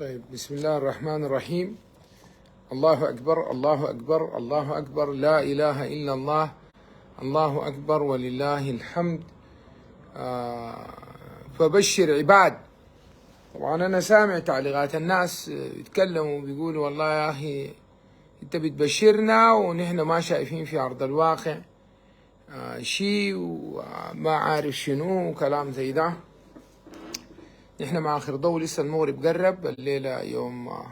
طيب، بسم الله الرحمن الرحيم. الله أكبر، الله أكبر، الله أكبر، لا إله إلا الله، الله أكبر ولله الحمد. فبشر عباد. طبعا أنا سامع تعليقات الناس يتكلموا بيقولوا والله يا أخي أنت بتبشرنا ونحن ما شايفين في أرض الواقع شيء وما عارف شنو وكلام زي ده. نحن مع آخر ضوء لسه المغرب قرب الليلة يوم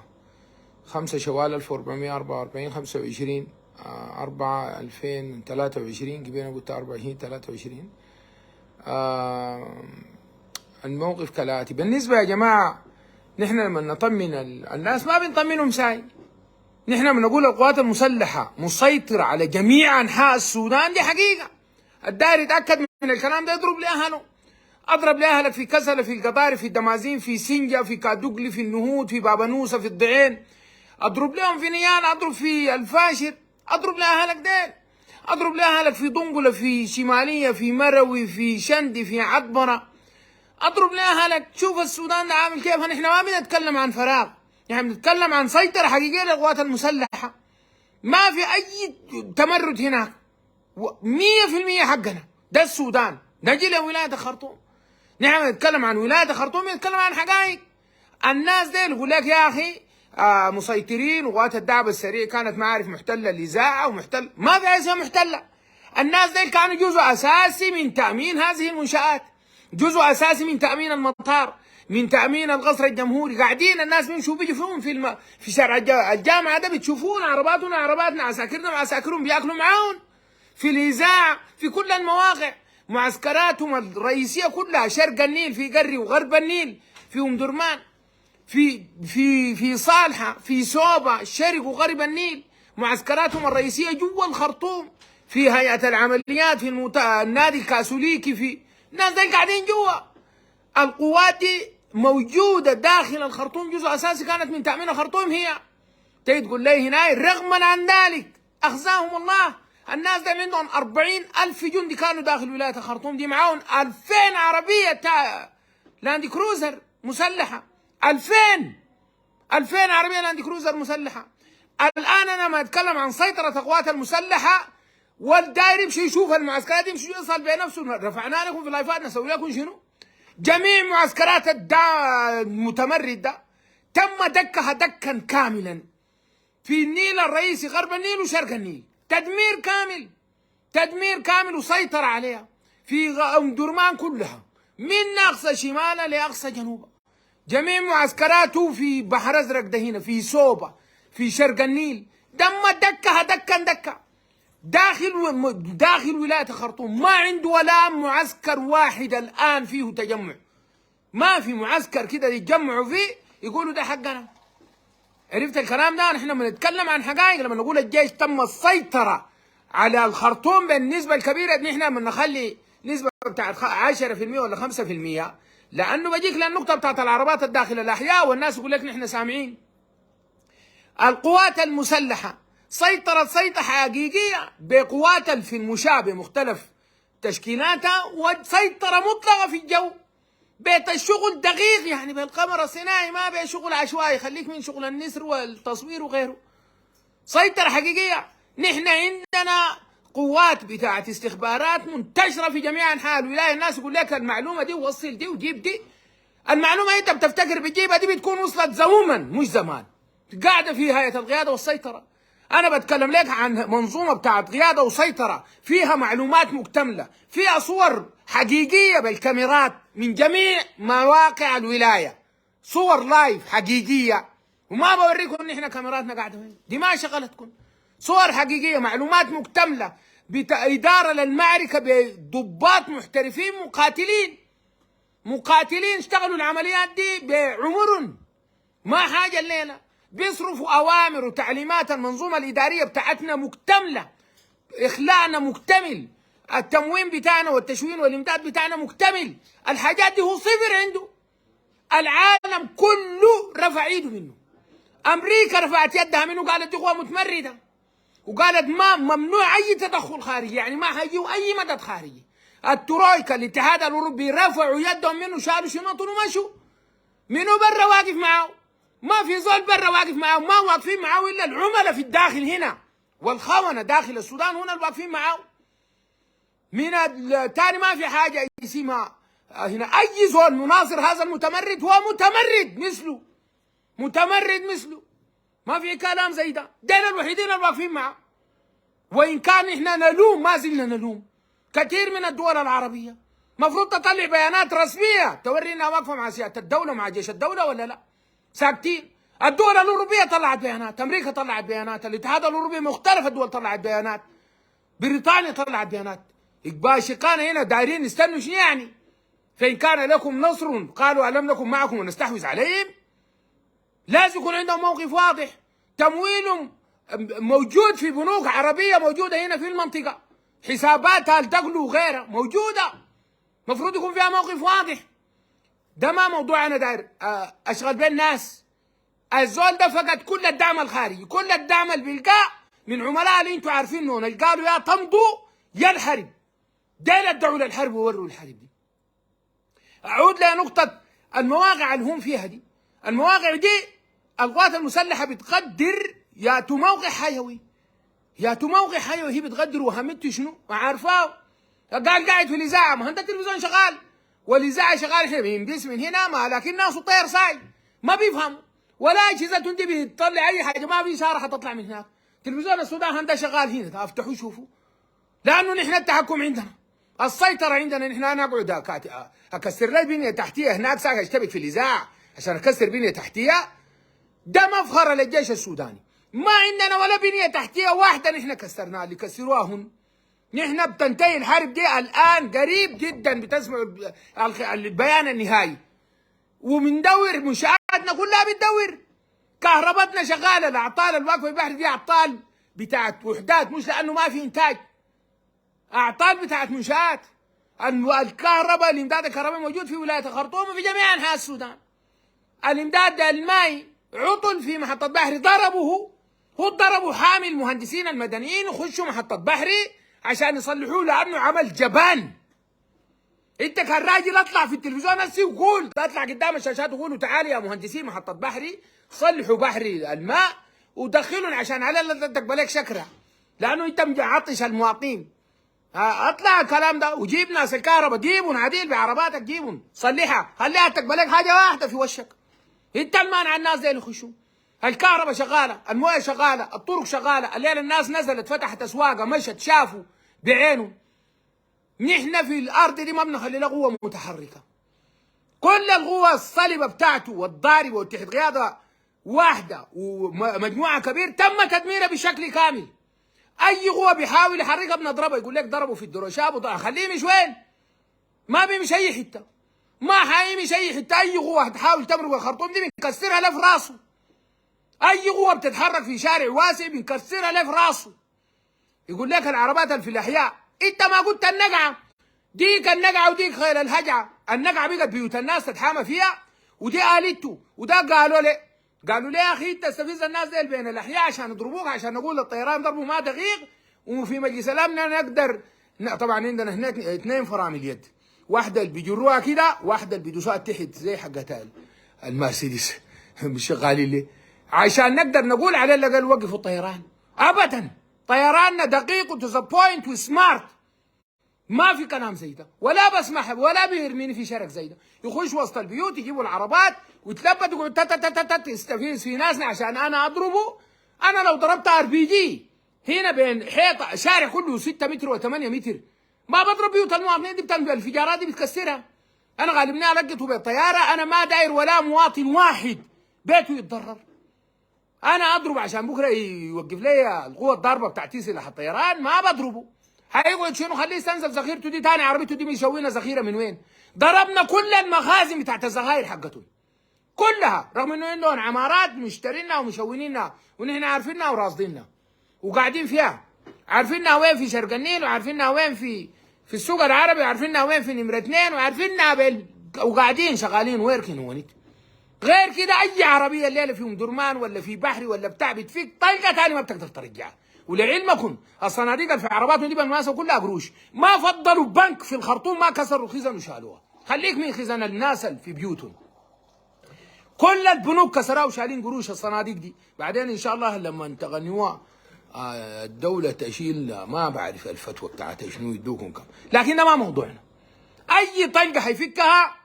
5 شوال 1444 25 4 2023. قبل قلت 24 23. الموقف كالآتي بالنسبة يا جماعة. نحن لما نطمن الناس ما بنطمنهم ساي. نحن لما نقول القوات المسلحة مسيطرة على جميع أنحاء السودان دي حقيقة. الداير يتأكد من الكلام ده يضرب لأهله. أضرب لأهلك في كسلة، في القضاري، في الدمازين، في سنجة، في كادوغلي، في النهود، في بابانوسة، في الضعين. أضرب لهم في نيان، أضرب في الفاشر، أضرب لأهلك دين. أضرب لأهلك في دنقلة، في شمالية، في مروي، في شندي، في عطبرة. أضرب لأهلك. شوف السودان ده عامل كيف. نحن ما بنتكلم عن فراغ، نحن بنتكلم عن سيطرة حقيقية للقوات المسلحة. ما في أي تمرد هناك، 100% حقنا. ده السودان. نجي لولاية الخرطوم، نحن نتكلم عن ولاية الخرطوم، نتكلم عن حقائق. الناس دي يقول لك يا أخي مسيطرين وقوات الدعم السريع كانت ما أعرف محتلة الإذاعة ومحتل. ما في اسمها محتلة. الناس دي كانوا جزء أساسي من تأمين هذه المنشآت، جزء أساسي من تأمين المطار، من تأمين القصر الجمهوري. قاعدين الناس بيمشوا بيشوفون في شارع الجامعة ده، بتشوفون عرباتنا عرباتنا، عساكرنا وعساكرهم بياكلوا معاهم في الإذاعة، في كل المواقع. معسكراتهم الرئيسية كلها شرق النيل، في قري وغرب النيل، في أم درمان، في صالحة، في سوبا، شرق وغرب النيل. معسكراتهم الرئيسية جوا الخرطوم، في هيئة العمليات، في النادي الكاثوليكي. في الناس دي قاعدين جوا. القوات دي موجودة داخل الخرطوم، جزء أساسي كانت من تأمين الخرطوم هي. تقول لي هنا رغما عن ذلك أخزاهم الله. الناس دي عندهم 40,000 جندي كانوا داخل ولاية الخرطوم دي، معاهم 2000 عربية لاند كروزر مسلحة. 2000 عربية لاند كروزر مسلحة. الآن أنا ما أتكلم عن سيطرة القوات المسلحة والداير يمشي يشوف المعسكرات، يمشي يصل بنفسه. رفعنا لكم في لايفات نسوي لكم شنو؟ جميع معسكرات المتمرد ده تم دكها دكا كاملا في النيل الرئيسي، غرب النيل وشرق النيل. تدمير كامل، تدمير كامل، وسيطر عليها في أم درمان كلها من أقصى شمالا لأقصى جنوبا. جميع معسكراته في بحر أزرق ده هنا، في سوبا، في شرق النيل. دكها دكا داخل ولاية الخرطوم. ما عنده ولا معسكر واحد الآن فيه تجمع. ما في معسكر كده يتجمعوا فيه يقولوا ده حقنا. عرفت الكلام ده؟ نحن بنتكلم عن حقائق. لما نقول الجيش تم السيطرة على الخرطوم بالنسبة الكبيرة، نحن بنخلي نسبة بتاعت 10% ولا 5%، لأنه بجيك للنقطة بتاعت العربات الداخل الأحياء والناس يقول لك نحن سامعين. القوات المسلحة سيطرت سيطرة حقيقية بقوات في المشاة بمختلف تشكيلاتها، وسيطرة مطلقة في الجو. بيت الشغل دقيق، يعني بالقمر الصناعي، ما بيه شغل عشوائي. خليك من شغل النسر والتصوير وغيره. سيطرة حقيقية. نحن عندنا قوات بتاعت استخبارات منتشرة في جميع أنحاء الولاية. الناس يقول لك المعلومة دي ووصل دي وجيب دي. المعلومة أنت بتفتكر بتجيبها دي بتكون وصلت زوما مش زمان، قاعدة في هيئة القيادة والسيطرة. أنا بتكلم لك عن منظومة بتاعت قيادة وسيطرة فيها معلومات مكتملة، فيها صور حقيقية بالكاميرات من جميع مواقع الولاية، صور لايف حقيقية. وما بوريكم إن إحنا كاميراتنا قاعدة وين، دي ما شغلتكم. صور حقيقية، معلومات مكتملة، إدارة للمعركة بضباط محترفين مقاتلين اشتغلوا العمليات دي بعمر، ما حاجة الليلة. بيصرفوا أوامر وتعليمات. المنظومة الإدارية بتاعتنا مكتملة، إخلاءنا مكتمل، التموين بتاعنا والتشوين والإمداد بتاعنا مكتمل. الحاجات دي هو صفر عنده. العالم كله رفع ايده منه. أمريكا رفعت يدها منه، قالت دي قوة متمردة، وقالت ما ممنوع أي تدخل خارجي، يعني ما هيجوا أي مدد خارجي. الترويكا الاتحاد الأوروبي رفعوا يدهم منه، شالوا شنطهم ومشوا. منو برا واقف معه؟ ما في زول برا واقف معاه، ما واقفين معاه الا العملاء في الداخل هنا والخونة داخل السودان هنا اللي واقفين معاه. من الثاني ما في حاجه اسمها هنا اي زول مناصر هذا المتمرد هو متمرد مثله، متمرد مثله، ما في كلام زي ده. دين الوحيدين اللي واقفين معاه. وان كان احنا نلوم، ما زلنا نلوم كثير من الدول العربيه، مفروض تطلع بيانات رسميه تورينا واقفه مع سياده الدوله مع جيش الدوله ولا لا. ساكتين. الدول الاوروبيه طلعت بيانات، امريكا طلعت بيانات، الاتحاد الاوروبي مختلف الدول طلعت بيانات، بريطانيا طلعت بيانات. إقبال شقانا هنا دايرين يستنوا شنو يعني؟ فإن كان لكم نصر قالوا ألم نكن معكم ونستحوذ عليهم؟ لازم يكون عندهم موقف واضح. تمويلهم موجود في بنوك عربية موجودة هنا في المنطقة، حساباتها الدخل وغيرها موجودة، مفروض يكون فيها موقف واضح. ده ما موضوع أنا داير أشغل بين الناس. الزول ده فقد كل الدعم الخارجي، كل الدعم اللي بيلقاه من عملاء اللي انتم عارفينهم اللي قالوا يا تمضوا يا الحرب. داير يدعوا للحرب ووروا الحرب دي. اعود لنقطة المواقع اللي هم فيها دي. المواقع دي القوات المسلحة بتقدر ياتوا موقع حيوي، ياتوا موقع حيوي، هي بتقدر وهمته شنو؟ ما عارفاه. قاعد في الاذاعة، ما عندها التلفزيون شغال والاذاعة شغال، احنا بنبث من هنا ما لكن ناسه طير صاي ما بيفهموا ولا اجهزة دي بتطلع اي حاجة، ما في اشارة حتطلع من هناك. تلفزيون السودان عندها شغال هنا، افتحوا شوفوا، لانه نحن التحكم عندنا، السيطرة عندنا. نحن انا اقعد اكسر لي بنية تحتية هناك ساعة اشتبك في الاذاعة عشان اكسر بنية تحتية. ده مفخرة للجيش السوداني. ما عندنا ولا بنية تحتية واحدة نحن كسرناها، اللي كسروها هن. نحن بتنتهي الحرب دي الان قريب جدا، بتسمعوا البيان النهائي، وبندور منشآتنا كلها بتدور، كهربتنا شغالة، الاعطال الواقفة في البحر دي اعطال بتاعت وحدات، مش لانه ما في انتاج، اعطال بتاعت منشآت. الكهرباء، الامداد الكهربائي موجود في ولايه الخرطوم وفي جميع انحاء السودان. الامداد المائي عطل في محطه بحري، ضربوا حامل المهندسين المدنيين يخشوا محطه بحري عشان يصلحوه لانه عمل جبان. انت كان راجل اطلع في التلفزيون هسي وقول، اطلع قدام الشاشات وقولوا تعالوا يا مهندسين محطه بحري صلحوا بحري الماء ودخلوا عشان على لا تقبل لك شكرا، لانه انت مجعطش المواطنين. اطلع الكلام ده وجيب ناس الكهرباء، جيبهم عديل بعرباتك، جيبهم صلحها، خليها تقبل لك حاجه واحده في وشك. انت المانع الناس دي اللي يخشوا. الكهرباء شغاله، المويه شغاله، الطرق شغاله، الليله الناس نزلت فتحت اسواقها مشت شافوا بعينهم. نحن في الارض دي ما بنخلي لها قوه متحركه. كل القوى الصلبه بتاعته والضاربه وتحت قياده واحده ومجموعه كبير تم تدميرها بشكل كامل. اي قوه بيحاول يحركها بنضربها، يقول لك ضربوا في الدروشاب خليه يمشي وين؟ ما بيمشي اي حته، ما حيمشي اي حته. اي قوه تحاول تمرق الخرطوم دي بنكسرها له في راسه. اي قوه بتتحرك في شارع واسع بنكسرها له في راسه. يقول لك العربات اللي في الاحياء، انت ما قلت النقعه ديك، النقعه وديك خيل الهجعه، النقعه بقت بيوت الناس تتحامى فيها ودي آلته. وده قالوا لي يا اخي انت تستفز الناس ديل بين الاحياء عشان يضربوك، عشان نقول الطيران ضربوا ما دقيق وفي مجلس الامن نقدر. طبعا عندنا هناك 2 فرامل يد، واحده اللي بيجروها كده، واحده اللي بيدوسوها تحت زي حقت المرسيدس مش شغالين ليه؟ عشان نقدر نقول على الاقل وقفوا الطيران. ابدا، طيراننا دقيق وتو ذا بوينت وسمارت، ما في كلام زي ده، ولا بسمح ولا بيرميني في شرك زي ده. يخش وسط البيوت يجيبوا العربات ويتلبت ويقول يستفيز في ناسنا عشان انا اضربه. انا لو ضربت RPG هنا بين حيطه شارع كله 6 متر و8 متر ما بضرب بيوت المواطنين دي، بتعمل الانفجارات دي بتكسرها. انا غالبني القته بالطياره، انا ما داير ولا مواطن واحد بيته يتضرر. انا اضرب عشان بكره يوقف لي القوه الضاربه بتاعتي سلاح الطيران، ما بضربه. هيقعد شنو؟ خليه يستنزف ذخيرته دي تاني. عربيته دي بيشوينا ذخيره من وين؟ ضربنا كل المخازن بتاعت الذخاير حقتهم كلها، رغم انه عندهم عمارات مشترينها ومشونينها ونحن عارفينها وراصدينها وقاعدين فيها. عارفينها وين في شرق النيل، وعارفينها وين في السوق العربي، وعارفينها وين في نمره 2، وعارفينها وقاعدين شغالين ويركن ونت. غير كده اي عربيه الليله في درمان ولا في بحري ولا بتاع بتفيك طلقه تاني ما بتقدر ترجعها. ولعلمكم الصناديق اللي في عرباتهم دي بالمناسبه كلها قروش. ما فضلوا بنك في الخرطوم ما كسروا خزن وشالوها. خليك من خزن الناس اللي في بيوتهم. كل البنوك كسرها وشالين قروش الصناديق دي. بعدين ان شاء الله لما تغنيوها الدولة تشيل ما بعرف الفتوى بتاعتها شنو يدوكم كم، لكن ده ما موضوعنا. اي طلقة حيفكها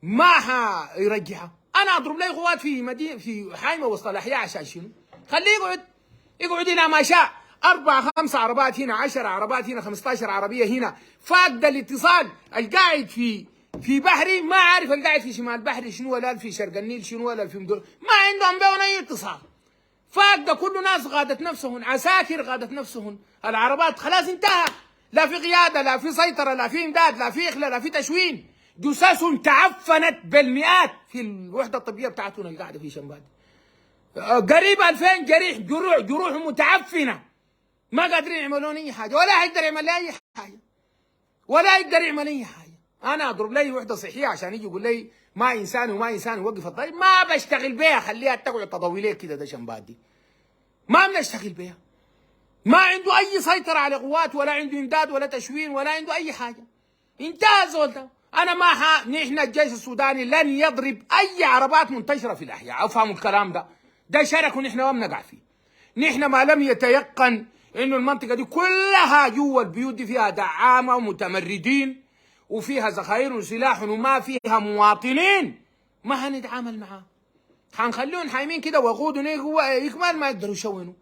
ما حيرجعها. انا اضرب لي قوات في مدينة في حايمة وسط الاحياء عشان شنو؟ خليه يقعد هنا ما شاء، 4 5 عربات هنا، 10 عربات هنا، 15 عربية هنا، فاقد الاتصال. القاعد في بحري ما عارف القاعد في شمال بحري شنو، ولا في شرق النيل شنو، ولا في مدور، ما عندهم بينهم اي اتصال. فاقد كل ناس غادت نفسهم، عساكر غادت نفسهم، العربات خلاص انتهى، لا في قيادة، لا في سيطرة، لا في امداد، لا في إخلاء، لا في تشوين. جثث تعفنت بالمئات في الوحدة الطبية بتاعتنا اللي قاعدة في شمبادي. قريب 2000 جريح، جروح متعفنة، ما قادرين يعملون اي حاجه، ولا يقدر يعمل لي اي حاجه، ولا يقدر يعمل اي حاجه. انا اضرب لي وحده صحيه عشان يجي يقول لي ما انسان وما انسان يوقف الطريق، ما بشتغل بيها، خليها تقعد تضوي لي كده. ده شمبادي ما بنشتغل بيها، ما عنده اي سيطره على قوات، ولا عنده امداد، ولا تشوين، ولا عنده اي حاجه. انتهى الزول ده. انا ما نحن الجيش السوداني لن يضرب اي عربات منتشره في الاحياء، افهموا الكلام ده. ده شرك ونحن ما بنقع فيه. نحن ما لم يتيقن انه المنطقه دي كلها جوا البيوت دي فيها دعامه ومتمردين وفيها ذخائر وسلاح وما فيها مواطنين، ما هنتعامل معاه. حنخليهم حايمين كده وقودهم هو يكمل ما يقدروا يشونوا.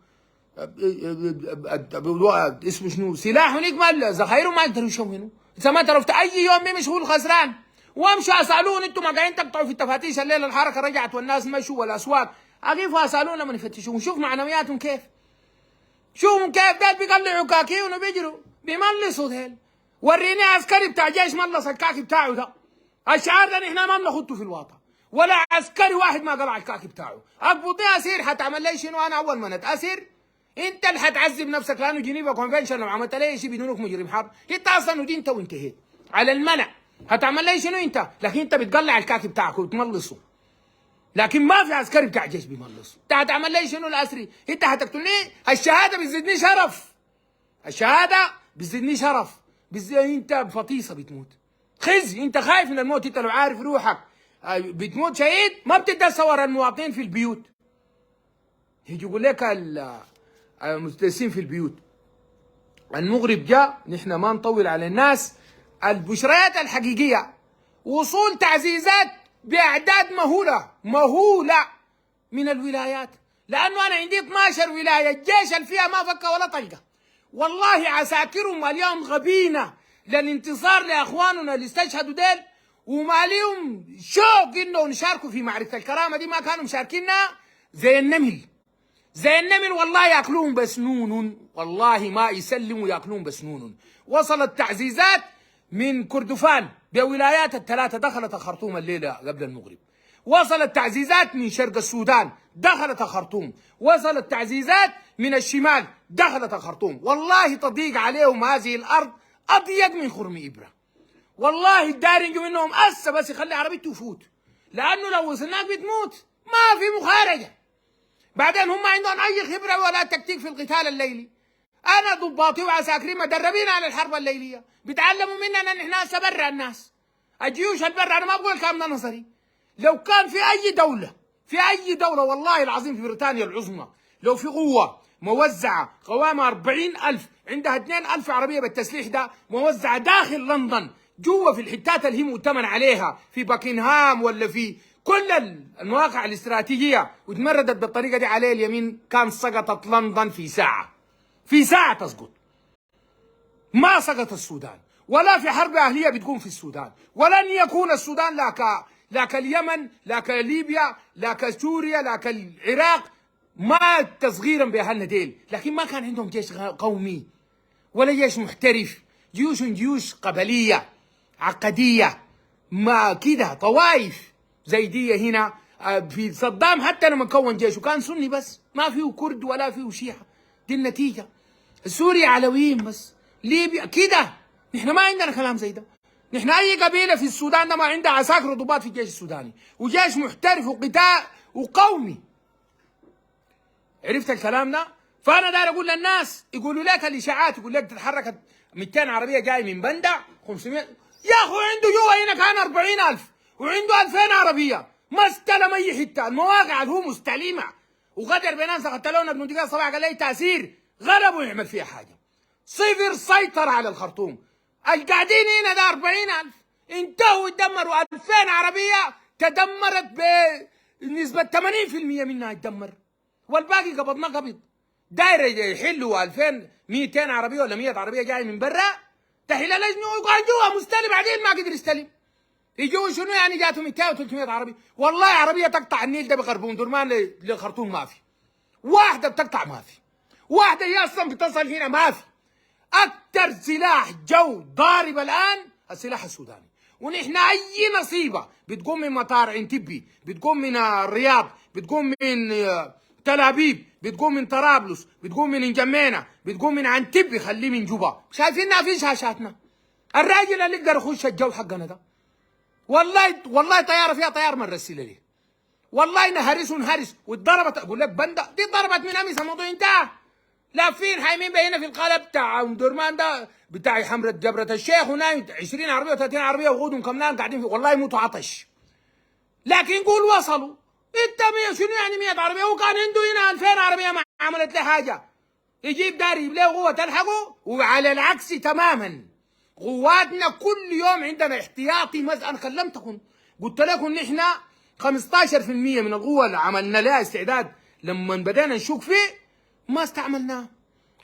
اسمه شنو؟ سلاحهم يكمل، ذخائرهم ما يقدروا يشونوا. اذا ما عرفت اي يوم مش هو الخسران. وامشوا اسالون، انتم ما قاعدين تقطعوا في التفاتيش الليله، الحركه رجعت والناس مشوا والاسواق، اقفوا اسالون لما يفتشوا ونشوف معنوياتهم كيف. شوفوا كيف ديل بيقلعوا كاكيون وبيجروا بيملصوا ديل. وريني عسكري بتاع جيش ملص الكاكي بتاعه ده. الشعار ده نحن ما بنخطه في الوطن، ولا عسكري واحد ما قلع الكاكي بتاعه. اقبضني اسير، حتعمل لي شنو؟ انا اول ما نتاسر انت اللي حتعذب نفسك، لانه جنيفا كونفنشن لو عملت لي شيء بدونك مجرم حرب. انت اصلا ودي وانتهيت على المنع. هتعمل لي شنو انت؟ لكن انت بتقلع الكاكي بتاعك وبتملصه، لكن ما في عسكري بتاع جيش بيملص. انت هتعمل لي شنو الاسري؟ انت هتقتلني؟ الشهاده بتزيدني شرف، الشهاده بتزيدني شرف. انت بفطيسه بتموت خزي، انت خايف من الموت. انت لو عارف روحك بتموت شهيد ما بتدي صور المواطنين في البيوت. يجي يقول لك المستلسين في البيوت. المغرب جاء، نحن ما نطول على الناس. البشريات الحقيقيه وصول تعزيزات باعداد مهوله من الولايات، لانه انا عندي 12 ولايه، الجيش اللي فيها ما فك ولا طلقه. والله عساكرهم اليوم غبينه للانتصار لاخواننا اللي استشهدوا ديل، وما لهم شوق انهم يشاركوا في معركه الكرامه دي. ما كانوا مشاركينها زي النمل، زي النمل. والله ياكلون بسنون، والله ما يسلموا، ياكلون بسنون. وصلت تعزيزات من كردفان بولايات الثلاثه، دخلت الخرطوم الليله قبل المغرب. وصلت تعزيزات من شرق السودان، دخلت الخرطوم. وصلت تعزيزات من الشمال، دخلت الخرطوم. والله تضيق عليهم هذه الارض اضيق من خرم ابره. والله الدارنج منهم اسا بس يخلي عربيته تفوت، لانه لو وصلناك بتموت، ما في مخارجه. بعدين هم ما عندهم اي خبره ولا تكتيك في القتال الليلي. انا ضباطي وعساكري مدربين على الحرب الليليه، بيتعلموا مننا نحن هسه برا الناس. الجيوش البرا انا ما بقول الكلام ده نظري. لو كان في اي دوله والله العظيم في بريطانيا العظمى، لو في قوه موزعه قوامها 40,000، عندها 2,000 عربيه بالتسليح ده موزعه داخل لندن، جوا في الحتات اللي هي مؤتمن عليها، في باكنهام ولا في كل المواقع الاستراتيجيه، وتمردت بالطريقه دي عليه اليمين، كان سقطت لندن في ساعه تسقط. ما سقط السودان، ولا في حرب اهليه بتقوم في السودان، ولن يكون السودان لا كاليمن، لا كليبيا، لا كسوريا، لا كالعراق. ما تصغيرا باهلنا ديل، لكن ما كان عندهم جيش قومي ولا جيش محترف. جيوش قبليه عقديه، ما كده طوائف زي دي هنا. في صدام حتى لما كون جيشه كان سني بس، ما فيه كرد ولا فيه شيعه. دي النتيجه. سوريا علويين بس، ليبيا كده. نحن ما عندنا كلام زي ده. نحن اي قبيله في السودان ده ما عندها عساكر وضباط في الجيش السوداني، وجيش محترف وقتال وقومي. عرفت الكلام ده؟ فانا داير اقول للناس، يقولوا لك الاشاعات، يقول لك تتحرك 200 عربيه جاي من بندع 500. يا اخو عنده جوا هنا كان 40,000 وعنده 2000 عربيه، ما استلم اي حته. المواقع اللي هو مستلمه وغدر بناس قتلونا ابن دقيقه صباح قال لي تاثير غلبوا يعمل فيها حاجه. صفر سيطر على الخرطوم. القاعدين هنا ده 40,000 انتهوا يدمروا. 2000 عربيه تدمرت بنسبه 80% منها اتدمر، والباقي قبضنا قبض. داير يحلوا 2200 عربيه ولا 100 عربيه جاي من برا تحل لجنه ويقعد جوا مستلم، بعدين ما قدر يستلم. يجوا شنو يعني جاتهم 200 و300 عربيه. والله عربيه تقطع النيل ده بخربون درمان لخرطوم ما في. واحده بتقطع ما في. واحده هي اصلا بتصل هنا ما في. اكثر سلاح جو ضارب الان السلاح السوداني. ونحن اي نصيبه بتقوم من مطار انتبي، بتقوم من الرياض، بتقوم من تل ابيب، بتقوم من طرابلس، بتقوم من انجمينا، بتقوم من عنتبي، خليه من جوبا. شايفينها في شاشاتنا. الراجل اللي يقدر يخش الجو حقنا ده والله طياره فيها طيار من رسيله ليه. والله نهرس ونهرس واتضربت. اقول لك بندا دي ضربت من امس الموضوع انتهى. لافين حايمين بهنا في القلب بتاع ام درمان ده بتاع حمره جبره الشيخ، ونايم 20 عربيه و30 عربيه وغودهم كمنان قاعدين والله يموتوا عطش. لكن قول وصلوا. انت 100 شنو يعني 100 عربيه؟ وكان عنده هنا 2000 عربيه ما عملت له حاجه. يجيب داري يجيب له قوه تلحقه. وعلى العكس تماما قواتنا كل يوم عندنا احتياطي. انا كلمتكم قلت لكم نحن 15% من القوه اللي عملنا لها استعداد لما بدينا نشوك فيه ما استعملناه.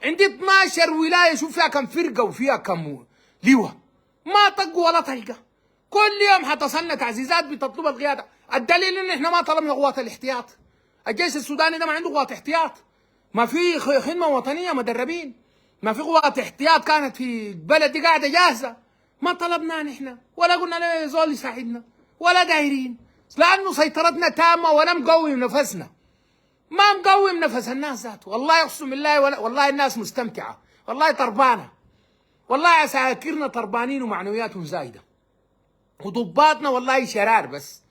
عندي 12 ولايه شوف فيها كم فرقه وفيها كم لواء ما طقوا ولا طلقه. كل يوم حتصلنا تعزيزات بتطلب القياده. الدليل ان احنا ما طلبنا قوات الاحتياط. الجيش السوداني ده ما عنده قوات احتياط، ما في خدمه وطنيه مدربين، ما في قوات احتياط كانت في البلد دي قاعده جاهزه. ما طلبناه نحن ولا قلنا له زول يساعدنا ولا دايرين، لانه سيطرتنا تامه ولا مقوم نفسنا. ما مقوم نفس الناس ذاته. والله اقسم بالله والله الناس مستمتعه، والله طربانه، والله عساكرنا طربانين ومعنوياتهم زايده، وضباطنا والله شرار بس.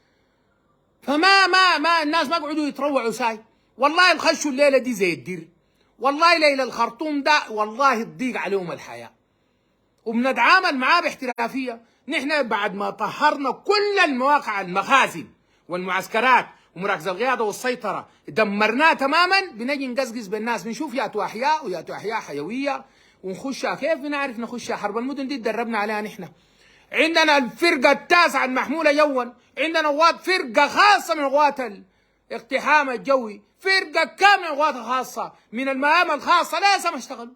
فما الناس ما قعدوا يتروعوا ساي. والله الخشوا الليله دي زي الدير. والله ليله الخرطوم ده والله تضيق عليهم الحياه، وبنتعامل معاه باحترافيه. نحن بعد ما طهرنا كل المواقع المخازن والمعسكرات ومراكز القياده والسيطره دمرناه تماما، بنجي نقزقز بالناس بنشوف ياتوا احياء وياتوا احياء حيويه ونخشها. كيف بنعرف نخشها؟ حرب المدن دي تدربنا عليها نحن. عندنا الفرقه التاسعه المحموله يوا، عندنا قوات فرقه خاصه من قوات الاقتحام الجوي، فرقه كامله قوات خاصه من المهام الخاصه لسه ما اشتغلوا.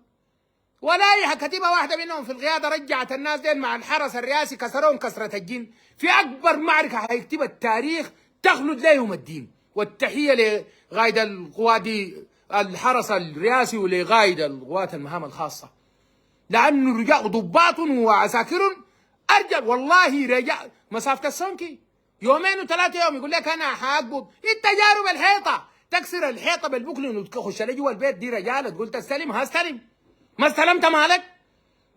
ولا اي كتيبه واحده منهم في القياده رجعت الناس دين مع الحرس الرئاسي كسروهم كسره الجن في اكبر معركه هيكتبها التاريخ تخلد ليوم الدين. والتحيه لقائد القوات دي الحرس الرئاسي ولقائد القوات المهام الخاصه، لانه رجال ضباط وعساكر ارجل. والله رجال مسافه السمكي يومين وثلاثه يوم يقول لك انا حاقبض. انت جارب الحيطه تكسر الحيطه بالبكل وتخش لي جوا البيت. دي رجاله تقول تستلم هستلم. ما استلمت مالك،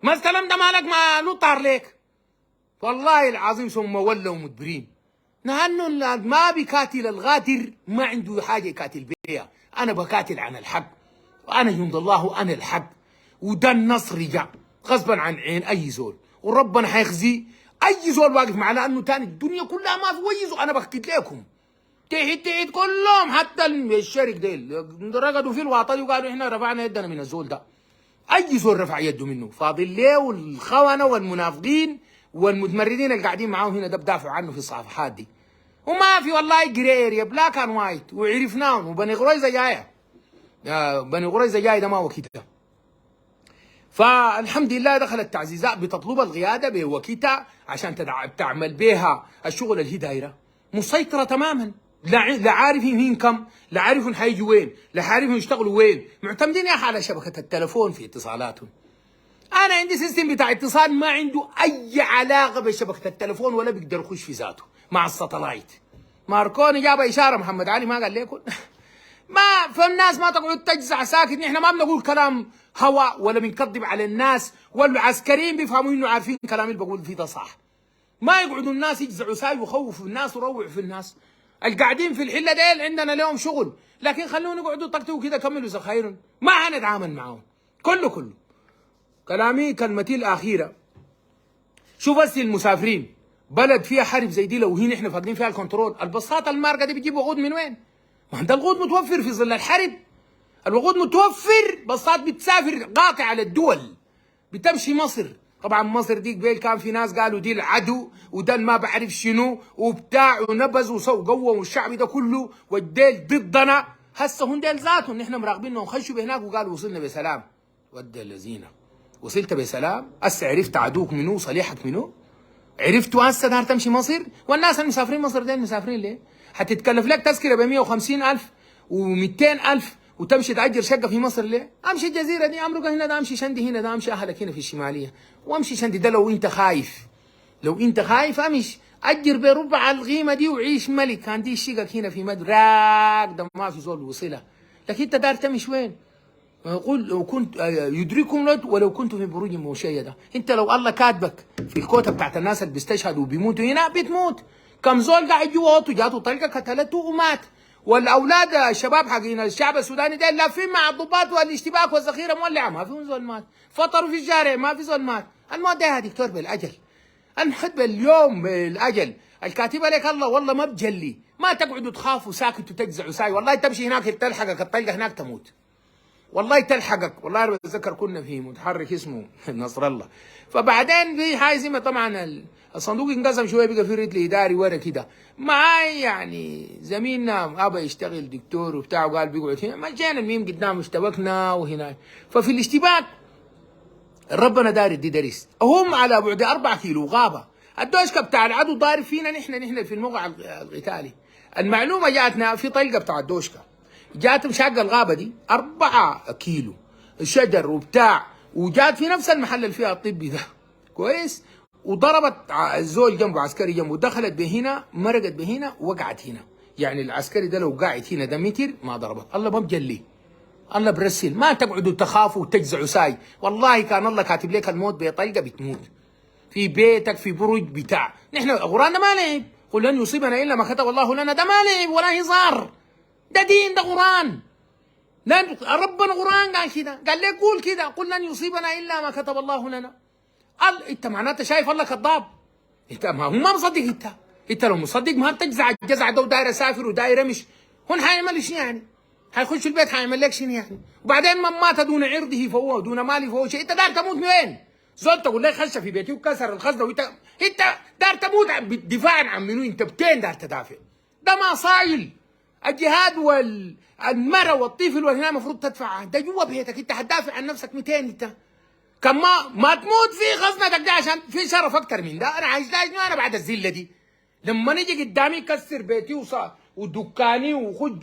ما استلمت مالك ما نطر ليك. والله العظيم ثم ولوا مدبرين. لانه ما بيقاتل الغادر ما عنده حاجه يقاتل بيها. انا بقاتل عن الحق، وانا جند الله وانا الحق، وده النصر جاء غصبا عن عين اي زول، وربنا حيخزي اي زول واقف معنا. لانه تاني الدنيا كلها ما في ويزو. انا بكتب لكم تحت كلهم حتى الشرك ديل رقدوا في الواطن وقالوا احنا رفعنا يدنا من الزول ده. اي زول رفع يده منه فاضل ليه. والخونه والمنافقين والمتمردين اللي قاعدين معاهم هنا ده بدافعوا عنه في الصفحات دي. وما في والله جري اريا بلاك اند وايت وعرفناهم. وبني قريظه جايه، بني قريظه جاي ده ما وكيتها. فالحمد لله دخلت تعزيزات بتطلب القياده بوكيتها عشان تعمل بها الشغل اللي هي دايره مسيطره تماما. لا عارفين مين كم، لا عارفين حيجوا وين، لا عارفين يشتغلوا وين. معتمدين يا اخي على شبكه التلفون في اتصالاتهم. انا عندي سيستم بتاع اتصال ما عنده اي علاقه بشبكه التلفون ولا بيقدر يخش في ذاته مع الساتلايت. ماركوني جاب اشاره محمد علي ما قال لكم ما. فالناس ما تقعد تجزع ساكت. نحن ما بنقول كلام هواء ولا بنكذب على الناس، والعسكريين بيفهموا انه عارفين كلام اللي بقول فيه ده صح. ما يقعدوا الناس يجزعوا ساي ويخوفوا الناس ويروعوا في الناس. القاعدين في الحله ديل عندنا لهم شغل، لكن خلوهم يقعدوا يطقطقوا كده كملوا زخايرهم. ما حنتعامل معاهم. كله كلامي كلمتي الاخيره. شوف بس المسافرين بلد فيها حرب زي دي لو هي نحن فاقدين فيها الكنترول، البساطه المارقه دي بتجيب وقود من وين؟ ما ده الوقود متوفر في ظل الحرب، الوقود متوفر، بساط بتسافر قاطع على الدول، بتمشي مصر. طبعا مصر دي قبل كان في ناس قالوا دي العدو وده ما بعرف شنو وبتاع ونبذ وسووا قوه والشعب ده كله والديل ضدنا. هسه هم ديل ذاتهم نحن مراقبين انهم خشوا بهناك وقالوا وصلنا بسلام. ودي الذين وصلت بسلام، هسه عرفت عدوك منو صليحك منو؟ عرفتوا هسه دار تمشي مصر؟ والناس المسافرين مصر ديل مسافرين ليه؟ حتتكلف لك تذكره ب 150,000 و200,000 وتمشي تأجر شقه في مصر ليه؟ امشي الجزيره دي، امرقه هنا، ده امشي شندي هنا، ده امشي اهلك هنا في الشماليه، وامشي شندي ده لو انت خايف. لو انت خايف امشي اجر بربع القيمه دي وعيش ملك، كان دي شقك هنا في مدراك ده ما في زول وصلها. لكن انت دار تمشي وين؟ يقول لو كنت يدرككم الموت ولو كنت في بروج مشيده، انت لو الله كاتبك في الكوته بتاعت الناس اللي بيستشهدوا وبيموتوا هنا بتموت. كم زول قاعد جوا اوضته جاته طلقه قتلته ومات، والاولاد الشباب حقين الشعب السوداني ده لافين مع الضباط والاشتباك والذخيره مولعه، ما فيهم زول مات، فطروا في الشارع ما في زول مات. الموت ده يا دكتور بالاجل، المحد باليوم بالاجل، الكاتبه لك الله والله ما بجلي، ما تقعدوا تخافوا ساكت وتجزعوا ساي، والله تمشي هناك تلحقك الطلقه هناك تموت. والله تلحقك. والله انا بتذكر كنا في متحرك اسمه نصر الله، فبعدين في حاجه طبعا الصندوق انقسم شويه، بقى في رتل اداري ورا كده معاي يعني زميلنا ابى يشتغل دكتور وبتاع وقال بيقعد هنا، مشينا المهم قدام اشتبكنا وهناك. ففي الاشتباك ربنا داري دي درس، هم على بعد 4 كيلو غابه، الدوشكه بتاع العدو ضارب فينا نحن في الموقع القتالي. المعلومه جاتنا في طلقه بتاع الدوشكه جات مشاق الغابه دي 4 كيلو شجر وبتاع، وجات في نفس المحل اللي فيها الطبي ده كويس، وضربت الزول جنبه عسكري جنبه، دخلت بهنا مرقت بهنا وقعت هنا. يعني العسكري ده لو قاعد هنا ده متر ما ضربت. الله ما بجلي، الله برسل، ما تقعدوا تخافوا وتجزعوا ساي. والله كان الله كاتب لك الموت بطلقه بتموت في بيتك في برج بتاع. نحن قرآننا ما لعب، قل لن يصيبنا الا ما كتب الله لنا، ده ما لعب ولا هزار، ده دين، ده قرآن. لن ربنا قرآن قال كده، قال لك قول كده، قل لن يصيبنا الا ما كتب الله لنا. انت معناته شايف الله كذاب؟ انت ما هو ما مصدق. انت لو مصدق ما بتجزع الجزع ده وداير اسافر وداير مش هون حيعمل شنو يعني؟ حيخش البيت حيعمل لك شنو يعني؟ وبعدين من مات دون عرضه فهو دون ماله فهو شيء. انت دار تموت من وين؟ زول تقول لك خش في بيتي وكسر الخزنه انت دار تموت دفاعا عن منو؟ انت بتين دار تدافع؟ ده ما صايل. الجهاد والمرأة والطفل والهنا المفروض تدفع، ده جوا بيتك، انت حتدافع عن نفسك 200. انت كم ما تموت في خزنتك ده عشان في شرف اكتر من ده. انا عايز انا بعد الذله دي لما نيجي قدامي يكسر بيتي ودكاني وخد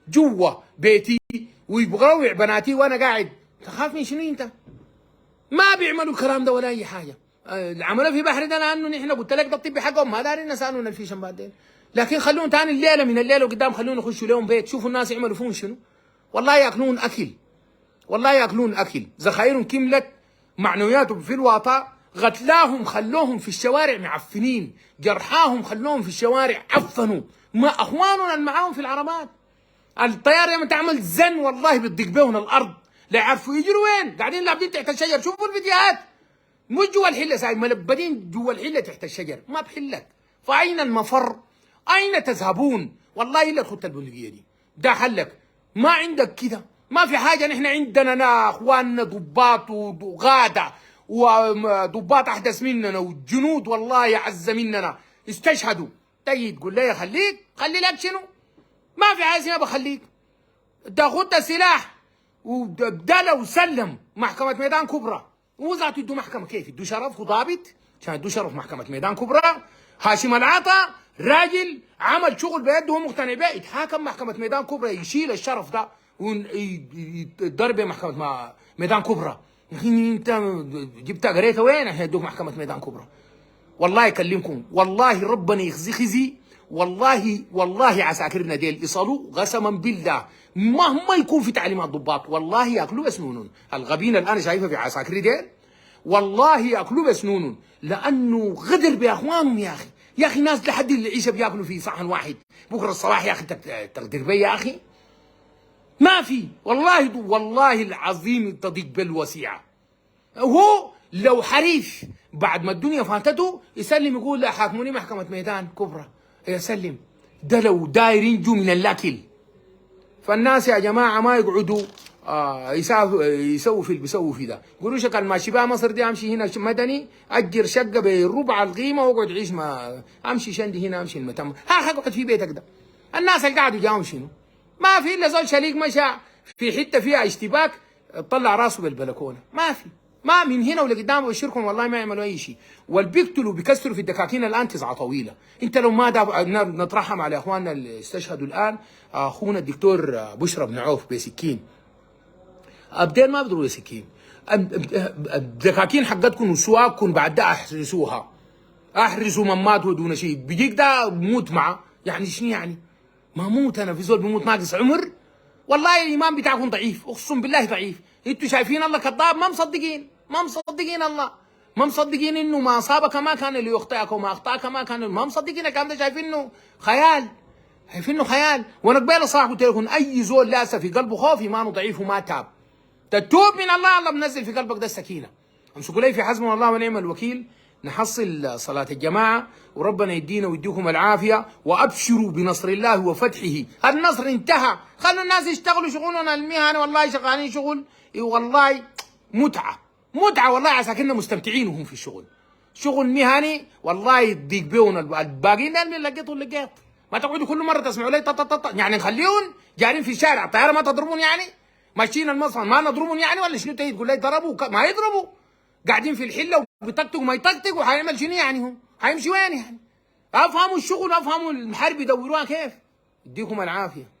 جوا بيتي ويبغى بناتي وانا قاعد، تخاف من شنو انت؟ ما بيعملوا الكلام ده ولا اي حاجه. عملوا في بحر ده لانه نحن قلت لك ده الطبي حقهم ما دارين نسالون الفيشن بعدين، لكن خلوهم تاني الليله من الليله وقدام خلونا يخشوا لهم بيت، شوفوا الناس يعملوا فيهم شنو. والله ياكلون اكل، والله ياكلون اكل، ذخايرهم كملت، معنوياتهم في الواطا، قتلاهم خلوهم في الشوارع معفنين، جرحاهم خلوهم في الشوارع عفنوا، ما اخواننا اللي معاهم في العربات. الطياره لما تعمل زن والله بتضيق بهم الارض، لا يعرفوا يجروا وين، قاعدين لابدين تحت الشجر. شوفوا الفيديوهات، مش جوا الحله ساي ملبدين جوا الحله تحت الشجر، ما بحلك. فاين المفر؟ اين تذهبون؟ والله الا الخطه البندقيه دي، ده حلك. ما عندك كده، ما في حاجه. نحن عندنا اخواننا ضباط وغاده وضباط احدث مننا وجنود والله اعز مننا استشهدوا. تيجي تقول لي خلي لك شنو؟ ما في حاجه اسمها بخليك. ده خد السلاح وبدله وسلم محكمه ميدان كبرى، وذات يدوا محكمه كيف؟ يدوا شرف وضابط عشان يدوا شرف محكمه ميدان كبرى. هاشم العطا راجل عمل شغل بيده وهو مقتنع به، يتحاكم محكمه ميدان كبرى، يشيل الشرف ده ويضرب محكمه ميدان كبرى. انت جبتها قريتها وين عشان يدوك محكمه ميدان كبرى؟ والله يكلمكم، والله ربنا يخزي خزي، والله عساكرنا ديل يصلوا قسما بالله مهما يكون في تعليمات ضباط والله ياكلوا بسنونهم. الغبين الان شايفه في عساكر ديل والله ياكلوا بسنونهم، لانه غدر باخوانهم. يا اخي ناس لحد العيشه بياكلوا في صحن واحد، بكره الصباح يا اخي تقدر بي يا اخي؟ ما في. والله العظيم تضيق بالوسيعه. هو لو حريف بعد ما الدنيا فاتته يسلم يقول لا حاكموني محكمة ميدان كبرى يسلم. ده لو داير ينجو من اللاكل. فالناس يا جماعة ما يقعدوا يسووا في اللي بيسووا في ده. قروشك كان ماشي بها مصر دي امشي هنا مدني اجر شقة بربع القيمة واقعد عيش ما امشي شندي هنا امشي المتم اقعد في بيتك ده. الناس اللي قاعدوا جاهم شنو؟ ما في الا زول شليق مشى في حتة فيها اشتباك طلع راسه بالبلكونة. ما في. ما من هنا ولقدام بشركم والله ما يعملوا اي شيء. والبيقتلوا بيكسروا في الدكاكين الان تسعة طويله. انت لو ما نترحم على اخواننا اللي استشهدوا الان. اخونا الدكتور بشرى بن عوف بسكين. ابدين ما بيضربوا بسكين. الدكاكين حقتكم وسواقكم بعد ده احرسوها. احرسوا من ماتوا دون شيء. بيجيك ده موت معه يعني شنو يعني؟ ما موت انا في زول بيموت ناقص عمر؟ والله الايمان بتاعكم ضعيف اقسم بالله ضعيف. انتوا شايفين الله كذاب ما مصدقين. ما مصدقين الله. ما مصدقين انه ما اصابك ما كان ليخطئك وما اخطاك ما كان ما مصدقين الكلام ده. شايفينه خيال. شايفينه خيال. وانا قبل صاحب قلت لكم اي زول لاسه في قلبه خوف ايمانه ضعيف وما تاب. تتوب من الله الله بنزل في قلبك ده السكينه. امسكوا لي في حسبنا الله ونعم الوكيل. نحصل صلاة الجماعة وربنا يدينا ويديكم العافية وأبشروا بنصر الله وفتحه. النصر انتهى. خلوا الناس يشتغلوا شغلنا المهني والله شغالين شغل والله متعة متعة والله عساكرنا مستمتعين وهم في الشغل. شغل مهني والله يضيق بيهم الباقيين ده اللي لقيته لقيت. ما تقعدوا كل مرة تسمعوا لي يعني نخليهم جارين في الشارع الطيارة ما تضربون يعني؟ ماشيين المصنع ما نضربهم يعني ولا شنو؟ تقول لي ضربوا ما يضربوا. قاعدين في الحله وبيطقطقوا ما يطقطقوا وحيعمل شنو يعني؟ هو حيمشي وين يعني؟ افهموا الشغل افهموا الحرب يدوروها كيف. يديكم العافيه.